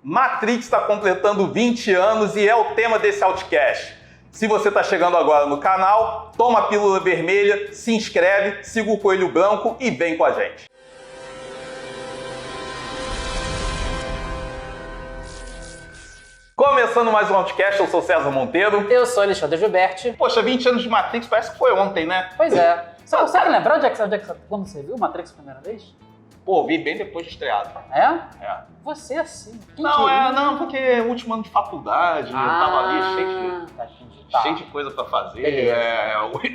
Matrix está completando 20 anos e é o tema desse Outcast. Se você está chegando agora no canal, toma a pílula vermelha, se inscreve, siga o Coelho Branco e vem com a gente. Começando mais um Outcast, eu sou César Monteiro. Eu sou Alexandre Gilberti. Poxa, 20 anos de Matrix parece que foi ontem, né? Pois é. Você consegue lembrar onde é que quando você viu Matrix a primeira vez? Pô, vi bem depois de estreado. É? É. Você assim. Não, porque é o último ano de faculdade, eu tava ali cheio de coisa pra fazer,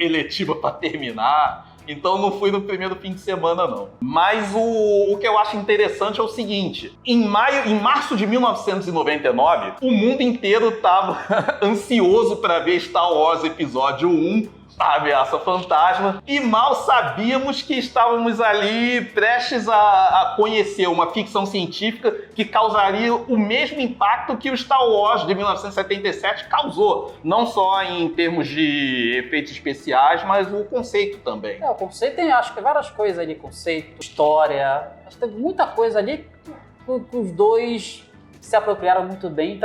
eletiva pra terminar. Então não fui no primeiro fim de semana, não. Mas o que eu acho interessante é o seguinte: em março de 1999, o mundo inteiro tava ansioso para ver Star Wars Episódio 1, A Ameaça Fantasma, e mal sabíamos que estávamos ali prestes a conhecer uma ficção científica que causaria o mesmo impacto que o Star Wars de 1977 causou. Não só em termos de efeitos especiais, mas o conceito também. O conceito tem, acho que várias coisas ali, conceito, história, acho que tem muita coisa ali que os dois se apropriaram muito bem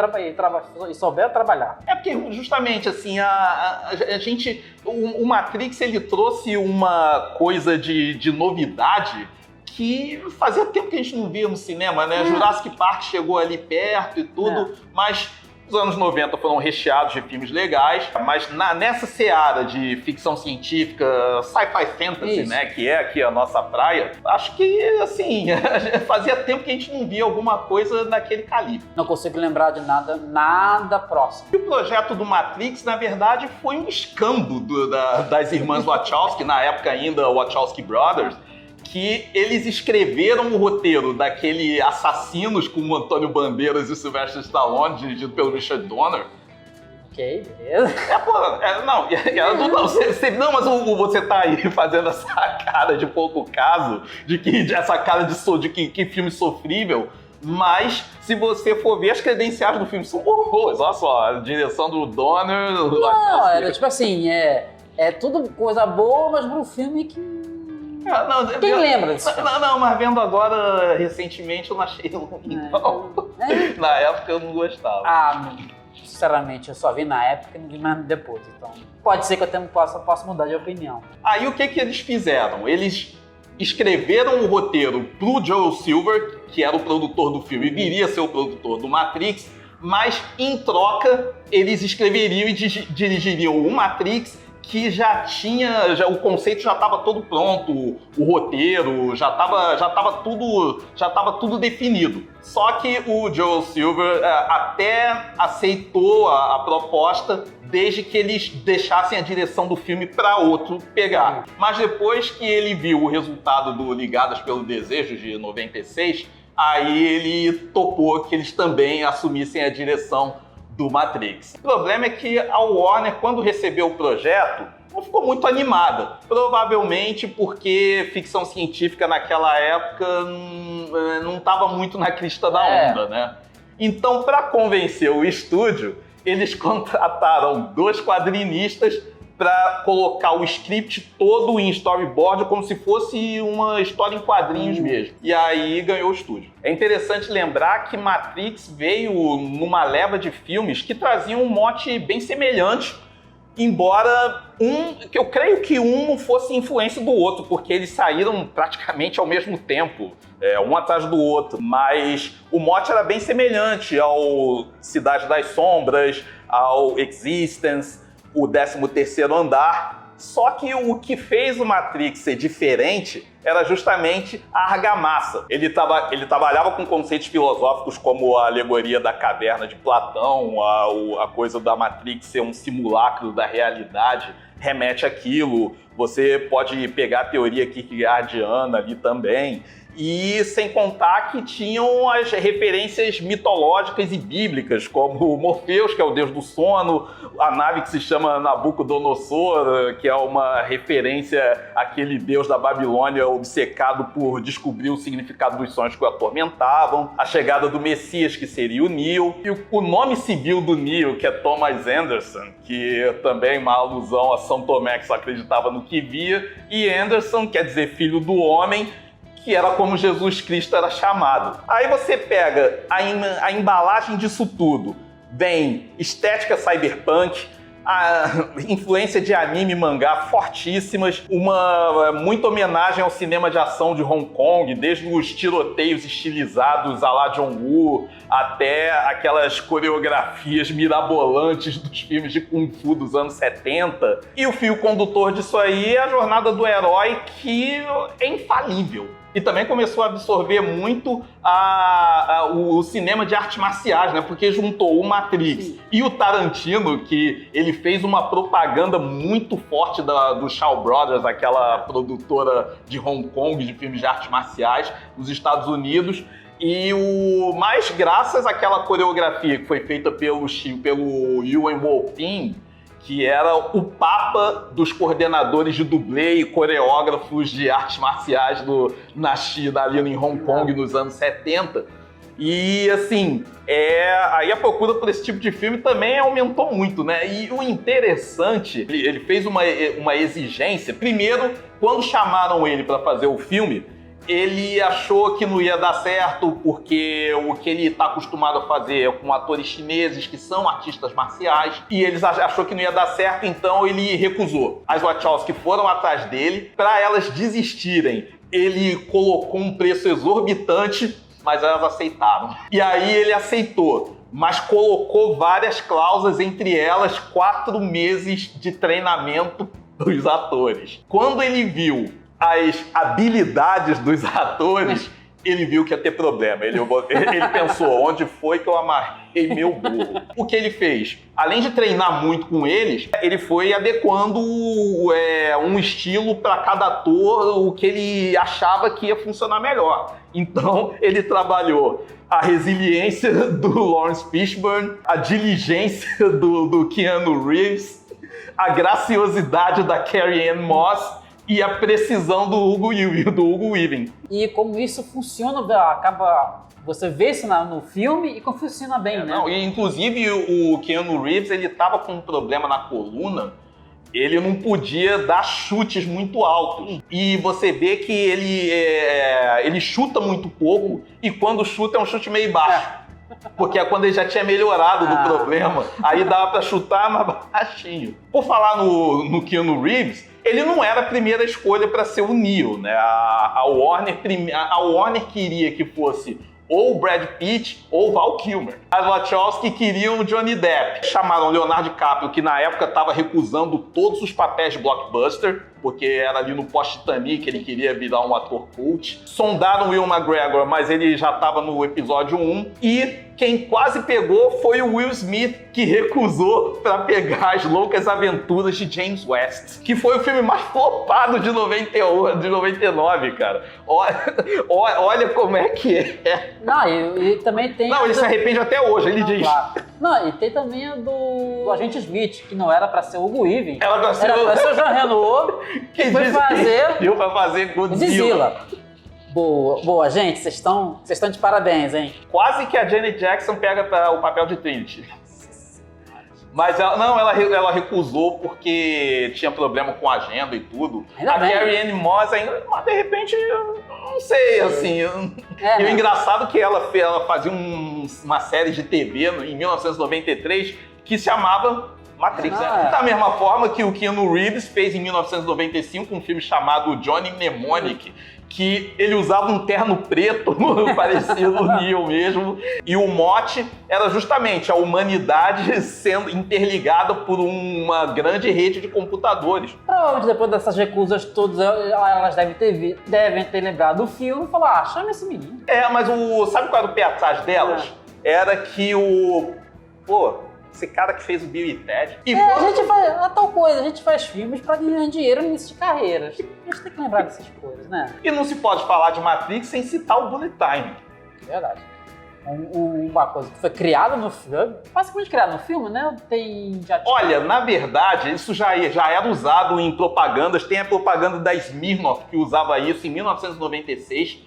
e souberam trabalhar. É porque justamente assim, a gente, o Matrix, ele trouxe uma coisa de novidade que fazia tempo que a gente não via no cinema, né? Jurassic Park chegou ali perto e tudo, mas os anos 90 foram recheados de filmes legais, mas nessa seara de ficção científica, sci-fi fantasy, né, que é aqui a nossa praia, acho que, assim, fazia tempo que a gente não via alguma coisa daquele calibre. Não consigo lembrar de nada próximo. E o projeto do Matrix, na verdade, foi um escambo das irmãs Wachowski, na época ainda Wachowski Brothers, que eles escreveram o roteiro daquele Assassinos com o Antônio Bandeiras e o Sylvester Stallone, dirigido pelo Richard Donner. Ok, beleza. Mas você tá aí fazendo essa cara de pouco caso, essa cara de que filme sofrível, mas se você for ver, as credenciais do filme são horrores. Olha só, a direção do Donner... Não, era tipo assim, é tudo coisa boa, mas para um filme que... Quem lembra disso? Não, mas vendo agora, recentemente, eu não achei ruim, não. Na época eu não gostava. Sinceramente, eu só vi na época e não vi mais depois. Então, pode ser que eu possa mudar de opinião. Aí o que eles fizeram? Eles escreveram o roteiro pro Joel Silver, que era o produtor do filme e viria a ser o produtor do Matrix, mas em troca eles escreveriam e dirigiriam o Matrix, que o conceito já estava todo pronto, o roteiro já estava tudo definido. Só que o Joel Silver até aceitou a proposta, desde que eles deixassem a direção do filme para outro pegar. Mas depois que ele viu o resultado do Ligadas pelo Desejo de 96, aí ele topou que eles também assumissem a direção do Matrix. O problema é que a Warner, quando recebeu o projeto, não ficou muito animada. Provavelmente porque ficção científica naquela época não estava muito na crista da onda, né? Então, para convencer o estúdio, eles contrataram 2 quadrinistas para colocar o script todo em storyboard, como se fosse uma história em quadrinhos mesmo. E aí ganhou o estúdio. É interessante lembrar que Matrix veio numa leva de filmes que traziam um mote bem semelhante, embora que eu creio que um não fosse influência do outro, porque eles saíram praticamente ao mesmo tempo, um atrás do outro. Mas o mote era bem semelhante ao Cidade das Sombras, ao Existence, o 13º Andar, só que o que fez o Matrix ser diferente era justamente a argamassa. Ele trabalhava com conceitos filosóficos como a alegoria da caverna de Platão, a coisa da Matrix ser um simulacro da realidade, remete àquilo. Você pode pegar a teoria kierkegaardiana ali também. E sem contar que tinham as referências mitológicas e bíblicas, como Morpheus, que é o deus do sono, a nave que se chama Nabucodonosor, que é uma referência àquele deus da Babilônia obcecado por descobrir o significado dos sonhos que o atormentavam, a chegada do Messias, que seria o Neo, e o nome civil do Neo, que é Thomas Anderson, que também é uma alusão a São Tomé, que só acreditava no que via, e Anderson quer dizer filho do homem. que era como Jesus Cristo era chamado. Aí você pega a embalagem disso tudo, vem estética cyberpunk, a influência de anime e mangá fortíssimas, muita homenagem ao cinema de ação de Hong Kong, desde os tiroteios estilizados à la John Woo, até aquelas coreografias mirabolantes dos filmes de Kung Fu dos anos 70. E o fio condutor disso aí é a jornada do herói, que é infalível. E também começou a absorver muito o cinema de artes marciais, né? Porque juntou o Matrix e o Tarantino, que ele fez uma propaganda muito forte do Shaw Brothers, aquela produtora de Hong Kong de filmes de artes marciais, dos Estados Unidos. Mas graças àquela coreografia que foi feita pelo Yuen Woo-ping, que era o papa dos coordenadores de dublê e coreógrafos de artes marciais na China, ali em Hong Kong, nos anos 70. E, assim, aí a procura por esse tipo de filme também aumentou muito, né? E o interessante, ele fez uma exigência. Primeiro, quando chamaram ele para fazer o filme, ele achou que não ia dar certo, porque o que ele está acostumado a fazer é com atores chineses que são artistas marciais, e ele achou que não ia dar certo, então ele recusou. As Wachowski foram atrás dele, para elas desistirem. Ele colocou um preço exorbitante, mas elas aceitaram. E aí ele aceitou, mas colocou várias cláusulas, entre elas 4 meses de treinamento dos atores. Quando ele viu as habilidades dos atores, ele viu que ia ter problema. Ele pensou, onde foi que eu amarrei meu burro? O que ele fez? Além de treinar muito com eles, ele foi adequando um estilo para cada ator, o que ele achava que ia funcionar melhor. Então, ele trabalhou a resiliência do Lawrence Fishburne, a diligência do Keanu Reeves, a graciosidade da Carrie-Anne Moss e a precisão do Hugo Weaving. E como isso funciona, você vê isso no filme e como funciona bem, né? Não, e inclusive o Keanu Reeves, ele tava com um problema na coluna, ele não podia dar chutes muito altos. E você vê que ele chuta muito pouco, e quando chuta é um chute meio baixo. Porque é quando ele já tinha melhorado do problema, aí dava pra chutar mais baixinho. Por falar no Keanu Reeves, ele não era a primeira escolha para ser o Neo, né? A Warner queria que fosse ou o Brad Pitt ou o Val Kilmer. As Wachowski queriam o Johnny Depp. Chamaram o Leonardo DiCaprio, que na época estava recusando todos os papéis de blockbuster, porque era ali no pós-Titanic, ele queria virar um ator cult. Sondaram o Will McGregor, mas ele já estava no episódio 1. E quem quase pegou foi o Will Smith, que recusou para pegar As Loucas Aventuras de James West, que foi o filme mais flopado de 99, cara. Olha como é que é. Não, e também tem... Não, ele se arrepende até hoje, ele diz. Claro. Não, e tem também a do Agente Smith, que não era pra ser o Hugo Weaving. Era pra ser o Jean Reno, que foi fazer... Deu pra fazer Godzilla. Boa, gente, vocês estão de parabéns, hein? Quase que a Janet Jackson pega o papel de Trinity. Mas ela recusou porque tinha problema com a agenda e tudo. A Carrie-Anne Moss ainda, mas de repente, eu não sei, assim. E o engraçado é que ela fazia uma série de TV em 1993 que se chamava Matrix. Da mesma forma que o Keanu Reeves fez em 1995 um filme chamado Johnny Mnemonic, que ele usava um terno preto, parecido o Neo mesmo, e o mote era justamente a humanidade sendo interligada por uma grande rede de computadores. Provavelmente depois dessas recusas todas, elas devem ter lembrado do filme e falar, chama esse menino. Mas sabe qual era o pé atrás delas? Era que esse cara que fez o Bill e Ted. A gente faz tal coisa, a gente faz filmes pra ganhar dinheiro nisso de carreiras. A gente tem que lembrar dessas coisas, né? E não se pode falar de Matrix sem citar o Bullet Time. Verdade. Uma coisa que foi criada no filme, basicamente criada no filme, né? Olha, na verdade, isso já era usado em propagandas. Tem a propaganda da Smirnoff, que usava isso em 1996.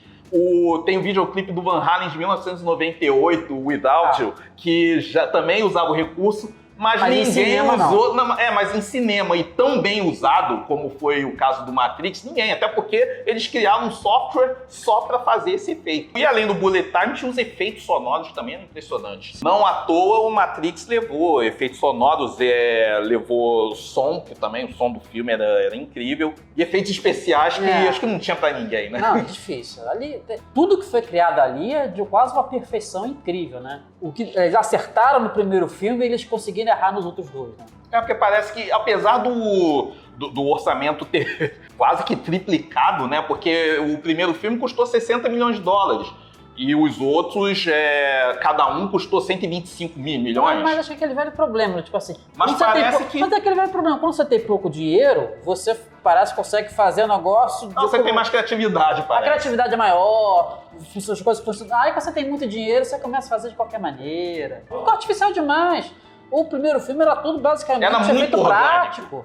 Tem o videoclipe do Van Halen de 1998, o Without You, que já também usava o recurso, mas Mas em ninguém cinema, usou. Não, mas em cinema, e tão bem usado como foi o caso do Matrix, ninguém. Até porque eles criaram um software só pra fazer esse efeito. E além do bullet time, tinha uns efeitos sonoros também impressionantes. Não à toa o Matrix levou efeitos sonoros, levou som, que também o som do filme era incrível. E efeitos especiais que acho que não tinha pra ninguém, né? Não, é difícil. Ali, tudo que foi criado ali é de quase uma perfeição incrível, né? O que eles acertaram no primeiro filme, eles conseguiram errar nos outros dois, né? Porque parece que, apesar do orçamento ter quase que triplicado, né? Porque o primeiro filme custou 60 milhões de dólares. E os outros, cada um custou 125 milhões. Mas acho que é aquele velho problema, tipo assim... Mas parece que... Mas é aquele velho problema, quando você tem pouco dinheiro, você parece que consegue fazer um negócio... Não, você tem mais criatividade, parece. A criatividade é maior, as coisas funcionam... Aí quando você tem muito dinheiro, você começa a fazer de qualquer maneira. Ficou artificial demais. O primeiro filme era tudo basicamente efeito prático.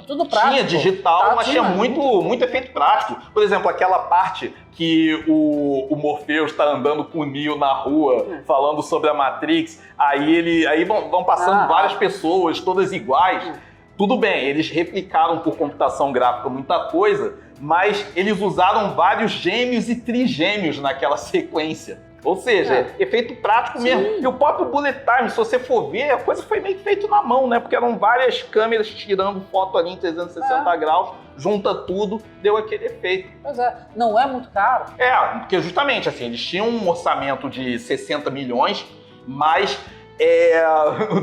Tudo prático. Tinha digital, mas tinha muito efeito prático. Por exemplo, aquela parte que o Morpheus está andando com o Neo na rua, falando sobre a Matrix, aí vão passando várias pessoas, todas iguais. Tudo bem, eles replicaram por computação gráfica muita coisa, mas eles usaram vários gêmeos e trigêmeos naquela sequência. Ou seja, efeito prático mesmo. E o próprio bullet time, se você for ver, a coisa foi meio que feito na mão, né? Porque eram várias câmeras tirando foto ali em 360 graus, junta tudo, deu aquele efeito. Pois é, não é muito caro. Porque justamente, assim, eles tinham um orçamento de 60 milhões, mas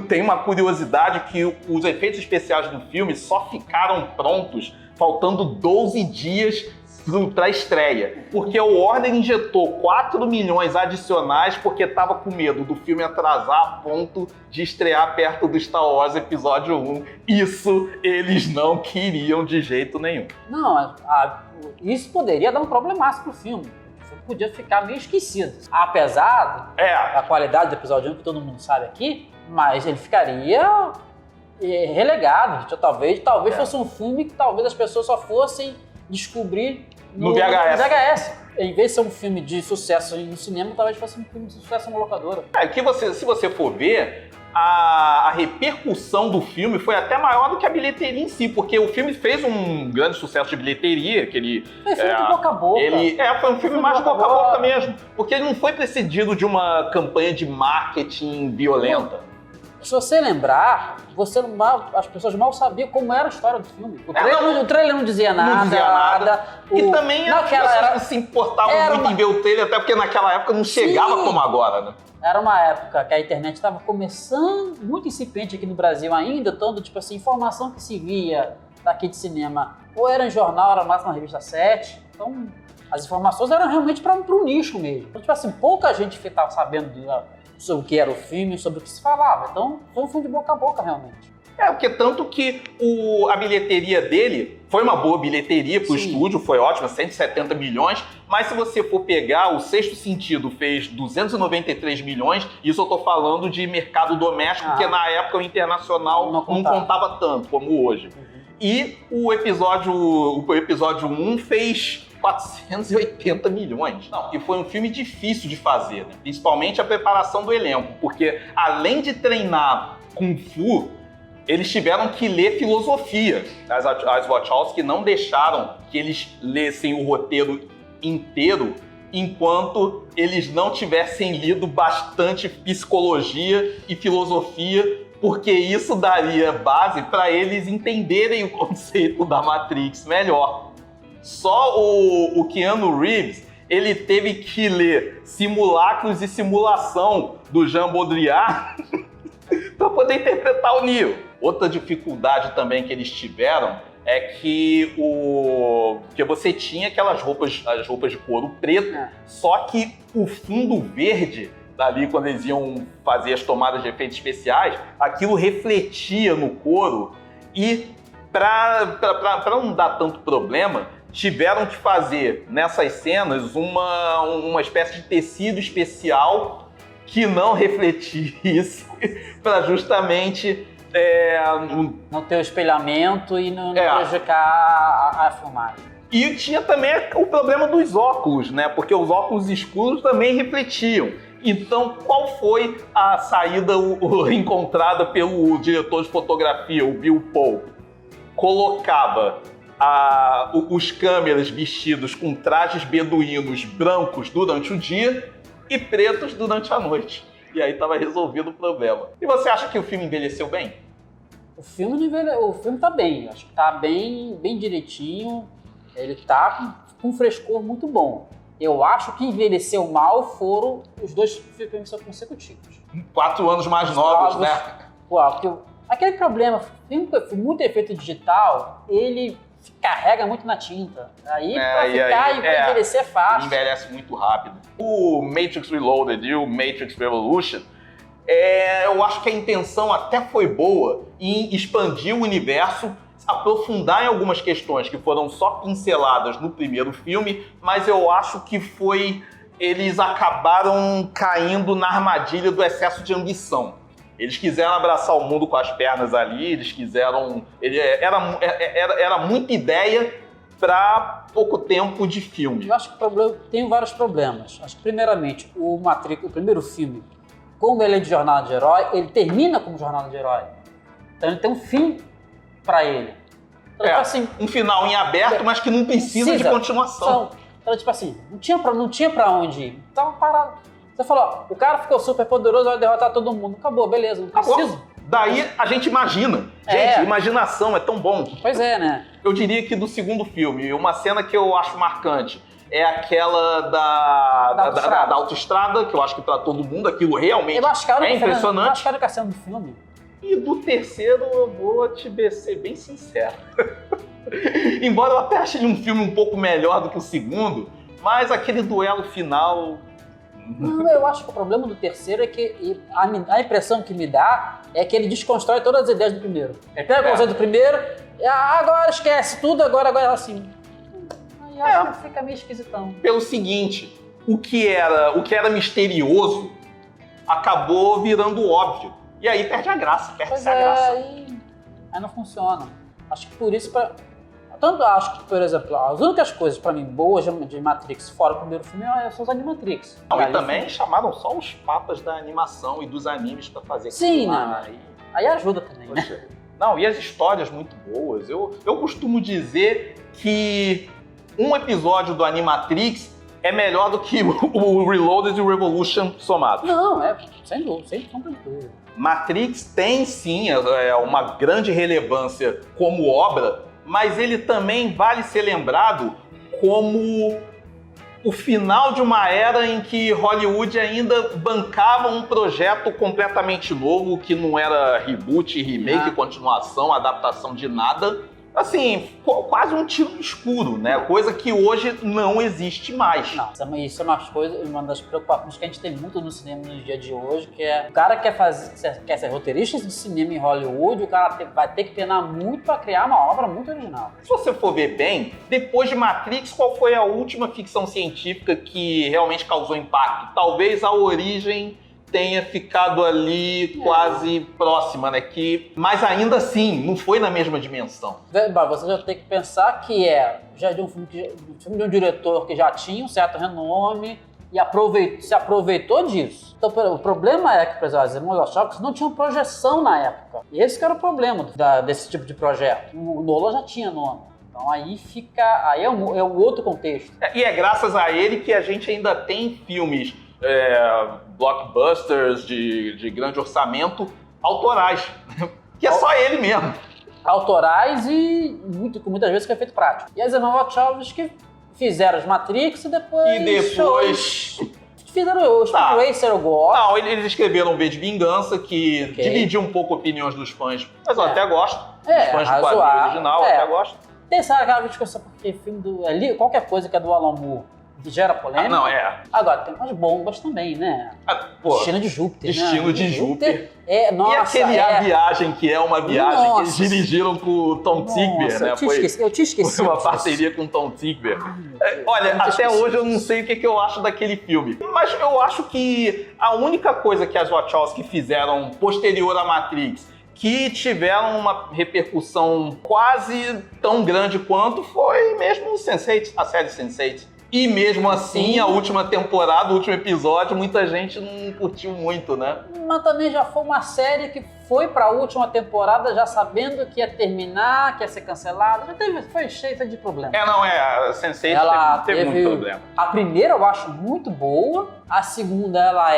tem uma curiosidade que os efeitos especiais do filme só ficaram prontos faltando 12 dias para a estreia, porque o Warner injetou 4 milhões adicionais porque estava com medo do filme atrasar a ponto de estrear perto do Star Wars Episódio 1. Isso eles não queriam de jeito nenhum. Não, isso poderia dar um problemaço pro filme. O filme podia ficar meio esquecido. Apesar da qualidade do Episódio 1, que todo mundo sabe aqui, mas ele ficaria relegado. Talvez fosse um filme que talvez as pessoas só fossem descobrir no VHS. Em vez de ser um filme de sucesso no cinema, talvez fosse um filme de sucesso na locadora. Se você for ver, a repercussão do filme foi até maior do que a bilheteria em si, porque o filme fez um grande sucesso de bilheteria, que ele... Foi filme de boca a boca. Foi um filme mais de boca a boca mesmo, porque ele não foi precedido de uma campanha de marketing violenta. Se você lembrar, as pessoas mal sabiam como era a história do filme. O trailer não dizia nada. E também as pessoas não se importavam muito em ver o trailer, até porque naquela época não chegava como agora, né? Era uma época que a internet estava começando, muito incipiente aqui no Brasil ainda, tanto, tipo assim, informação que se via daqui de cinema, ou era em jornal, era mais na revista 7. Então, as informações eram realmente para um nicho mesmo. Então, tipo assim, pouca gente estava sabendo sobre o que era o filme, sobre o que se falava. Então, foi um filme de boca a boca, realmente. Porque tanto que a bilheteria dele foi uma boa bilheteria pro estúdio, foi ótima, 170 milhões, mas se você for pegar, o Sexto Sentido fez 293 milhões, isso eu tô falando de mercado doméstico, porque na época o internacional não contava tanto como hoje. E o episódio 1 fez 480 milhões. E foi um filme difícil de fazer, né? Principalmente a preparação do elenco, porque além de treinar Kung Fu, eles tiveram que ler filosofia. As Wachowski não deixaram que eles lessem o roteiro inteiro enquanto eles não tivessem lido bastante psicologia e filosofia, porque isso daria base para eles entenderem o conceito da Matrix melhor. Só o Keanu Reeves, ele teve que ler Simulacros e Simulação do Jean Baudrillard para poder interpretar o Neo. Outra dificuldade também que eles tiveram é que você tinha aquelas as roupas de couro preto, só que o fundo verde, dali quando eles iam fazer as tomadas de efeitos especiais, aquilo refletia no couro e para não dar tanto problema, tiveram que fazer nessas cenas uma espécie de tecido especial que não refletisse para justamente não ter o espelhamento e não prejudicar a filmagem. E tinha também o problema dos óculos, né? Porque os óculos escuros também refletiam. Então, qual foi a saída encontrada pelo diretor de fotografia, o Bill Pope? Colocava os câmeras vestidos com trajes beduínos brancos durante o dia e pretos durante a noite. E aí estava resolvido o problema. E você acha que o filme envelheceu bem? O filme tá bem, acho que tá bem direitinho, ele tá com um frescor muito bom. Eu acho que envelheceu mal foram os 2 filmes consecutivos. 4 anos mais novos, né? Aquele problema, filme com muito efeito digital, ele carrega muito na tinta. Aí pra envelhecer é fácil. Envelhece muito rápido. O Matrix Reloaded e o Matrix Revolution, eu acho que a intenção até foi boa em expandir o universo, aprofundar em algumas questões que foram só pinceladas no primeiro filme, mas eu acho que eles acabaram caindo na armadilha do excesso de ambição. Eles quiseram abraçar o mundo com as pernas ali, eles quiseram... Era muita ideia para pouco tempo de filme. Eu acho que tem vários problemas. Acho que, primeiramente, o Matrix, o primeiro filme, como ele é de jornada de herói, ele termina como jornada de herói. Então ele tem um fim para ele. Então, tipo assim, um final em aberto, mas que não precisa de continuação. Então, tipo assim, não tinha pra onde ir. Tava parado. Você falou, o cara ficou super poderoso, vai derrotar todo mundo. Acabou, beleza, não preciso. Daí a gente imagina. Gente, imaginação é tão bom. Pois é, né? Eu diria que do segundo filme, uma cena que eu acho marcante é aquela da autoestrada, que eu acho que pra todo mundo aquilo realmente é impressionante. Eu acho que era a cena do filme. E do terceiro eu vou ser bem sincero. Embora eu até ache ele um filme um pouco melhor do que o segundo, mas aquele duelo final... Não, eu acho que o problema do terceiro é que a impressão que me dá é que ele desconstrói todas as ideias do primeiro. Ele pega o conceito do primeiro, agora esquece tudo, agora assim. Aí acho que fica meio esquisitão. Pelo seguinte, o que era misterioso acabou virando óbvio. E aí perde a graça, perde a graça. Aí não funciona. Acho que por isso... Tanto acho que, por exemplo, as únicas coisas pra mim boas de Matrix fora o primeiro filme são os Animatrix. E também chamaram só os papas da animação e dos animes pra fazer aquilo. Sim, né? Aí ajuda também, né? Não, e as histórias muito boas. Eu costumo dizer que um episódio do Animatrix é melhor do que o Reloaded e o Revolution somados. Não, sem dúvida, sem dúvida. Matrix tem sim uma grande relevância como obra, mas ele também vale ser lembrado como o final de uma era em que Hollywood ainda bancava um projeto completamente novo, que não era reboot, remake, continuação, adaptação de nada. Assim, quase um tiro no escuro, né? Coisa que hoje não existe mais. Não, isso é uma das preocupações que a gente tem muito no cinema no dia de hoje, que é o cara quer ser roteirista de cinema em Hollywood, o cara vai ter que penar muito para criar uma obra muito original. Se você for ver bem, depois de Matrix, qual foi a última ficção científica que realmente causou impacto? Talvez A Origem tenha ficado ali quase próxima, né? Mas ainda assim, não foi na mesma dimensão. Você já tem que pensar que já de um filme de um diretor que já tinha um certo renome e se aproveitou disso. Então, o problema é que, por exemplo, as Irmãos Wachowski não tinham projeção na época. E esse que era o problema desse tipo de projeto. O Nolan já tinha nome. Então aí é um outro contexto. E é graças a ele que a gente ainda tem filmes blockbusters de grande orçamento autorais, que é só ele mesmo. Autorais e muitas vezes que é feito prático. E as irmãs Wachowski que fizeram as Matrix e depois fizeram o Speed Racer, eu gosto. Não, eles escreveram V de Vingança, que dividiu um pouco opiniões dos fãs, mas eu até gosto. Os fãs do quadrinho original, eu até gosto. Tem aquela discussão porque filme qualquer coisa que é do Alan Moore gera polêmica. Agora, tem umas bombas também, né? Destino de Júpiter, Destino de Júpiter. Nossa, e aquele A Viagem, que é uma viagem que eles dirigiram com o Tom Tykwer, né? Eu tinha esquecido. Foi uma parceria com o Tom Tykwer. Olha, até hoje eu não sei o que eu acho daquele filme. Mas eu acho que a única coisa que as Wachowski fizeram posterior à Matrix que tiveram uma repercussão quase tão grande quanto foi mesmo o Sense8, a série Sense8. E mesmo assim, a última temporada, o último episódio, muita gente não curtiu muito, né? Mas também já foi uma série que foi pra última temporada já sabendo que ia terminar, que ia ser cancelada. Foi cheia de problemas. A Sense8 Ela teve muito problema. A primeira eu acho muito boa, a segunda ela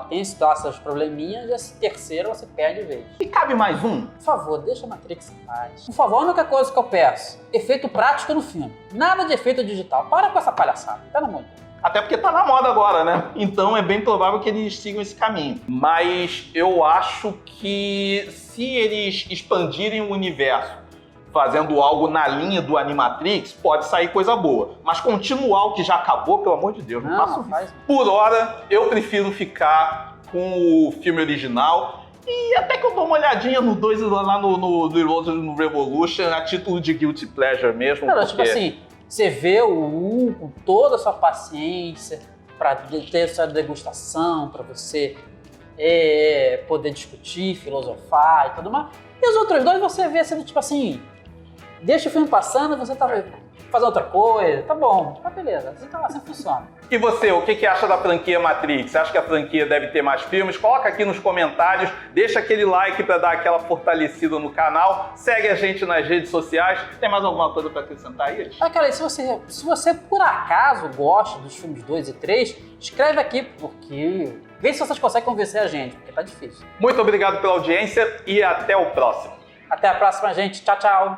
tem seus probleminhas, e a terceira você perde de vez. E cabe mais um? Por favor, deixa a Matrix em paz. Por favor, a única coisa que eu peço, efeito prático no filme. Nada de efeito digital. Para com essa palhaçada, pelo amor de Deus. Até porque tá na moda agora, né? Então é bem provável que eles sigam esse caminho. Mas eu acho que se eles expandirem o universo fazendo algo na linha do Animatrix, pode sair coisa boa. Mas continuar o que já acabou, pelo amor de Deus, não faço isso. Faz. Por hora, eu prefiro ficar com o filme original. E até que eu dou uma olhadinha no 2 lá no Revolution, a título de Guilty Pleasure mesmo. Não, porque... tipo assim, você vê o 1 com toda a sua paciência para ter sua degustação, para você poder discutir, filosofar e tudo mais. E os outros dois você vê sendo tipo assim, deixa o filme passando, você tá fazendo outra coisa, tá bom, tá beleza, assim funciona. E você, o que acha da franquia Matrix? Você acha que a franquia deve ter mais filmes? Coloca aqui nos comentários, deixa aquele like para dar aquela fortalecida no canal, segue a gente nas redes sociais. Tem mais alguma coisa para acrescentar aí? Cara, se você por acaso gosta dos filmes 2 e 3, escreve aqui, porque vê se vocês conseguem convencer a gente, porque tá difícil. Muito obrigado pela audiência e até o próximo. Até a próxima, gente. Tchau, tchau.